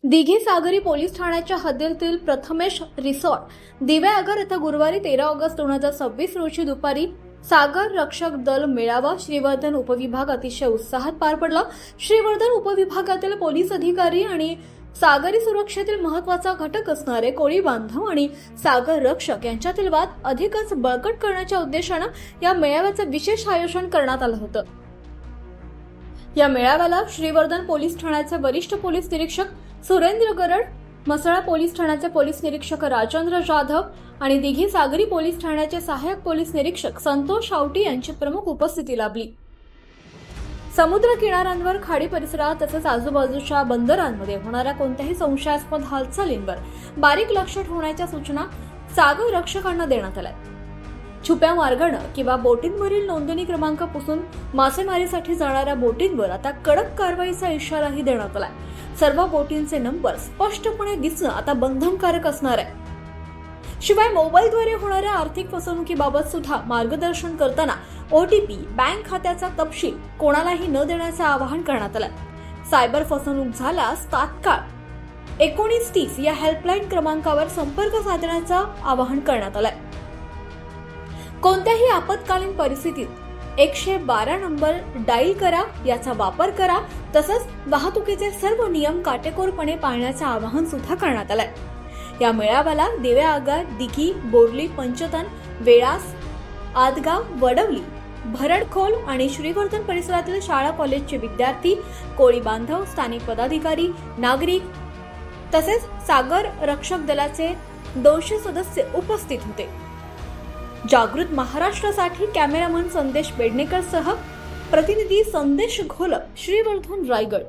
दिघी सागरी पोलीस ठाण्याच्या हद्दीतील प्रथमेश रिसॉर्ट दिव्याआगर येथे गुरुवारी 13 ऑगस्ट 2026 रोजी दुपारी सागर रक्षक दल मेळावा श्रीवर्धन उपविभाग अतिशय उत्साहात पार पडला। श्रीवर्धन उपविभागातील पोलीस अधिकारी आणि सागरी सुरक्षेतील महत्त्वाचा घटक असणारे कोळी बांधव आणि सागर रक्षक यांच्यातील वाद अधिकच बळकट करण्याच्या उद्देशाने या मेळाव्याचे विशेष आयोजन करण्यात आलं होतं। या मेळाव्याला श्रीवर्धन पोलीस ठाण्याचे वरिष्ठ पोलीस निरीक्षक सुरेंद्र गरड, मसळा पोलीस ठाण्याचे पोलीस निरीक्षक राजेंद्र जाधव आणि दिघी सागरी पोलीस ठाण्याचे सहाय्यक पोलीस निरीक्षक संतोष आवटी यांची प्रमुख उपस्थिती लाभली। समुद्र किनाऱ्यांवर, खाडी परिसरात तसेच आजूबाजूच्या बंदरांमध्ये होणाऱ्या कोणत्याही संशयास्पद हालचालींवर बारीक लक्ष ठेवण्याच्या सूचना सागर रक्षकांना देण्यात आल्या। छुप्या मार्गाने किंवा बोटींवरील नोंदणी क्रमांक पुसून मासेमारीसाठी जाणाऱ्या बोटींवर आता कडक कारवाईचा इशाराही देण्यात आला। सर्व बोटींचे नंबर स्पष्टपणे दिसणं आता बंधनकारक असणार आहे। शिवाय मोबाईलद्वारे होणाऱ्या आर्थिक फसवणुकीबाबत सुद्धा मार्गदर्शन करताना OTP, बँक खात्याचा तपशील कोणालाही न देण्याचे आवाहन करण्यात आले। सायबर फसवणूक झाल्यास तात्काळ 1930 या हेल्पलाईन क्रमांकावर संपर्क साधण्याचं आवाहन करण्यात आलंय। कोणत्याही आपत्कालीन परिस्थितीत 112 नंबर डायल करा, याचा वापर करा। तसंच वाहतुकीचे सर्व नियम काटेकोरपणे पाळण्याचे आवाहन सुद्धा करण्यात आलंय। या मेळाव्याला दिव्याआगर, दिघी, बोर्ली, पंचतन, वेळास, आदगाव, वडवली, भरडखोल आणि श्रीवर्धन परिसरातील शाळा कॉलेजचे विद्यार्थी, कोळी बांधव, स्थानिक पदाधिकारी, नागरिक तसेच सागर रक्षक दलाचे 200 सदस्य उपस्थित होते। जागृत महाराष्ट्रासाठी कॅमेरामन संदेश पेडणेकर सह प्रतिनिधी संदेश घोलप, श्रीवर्धन, रायगड।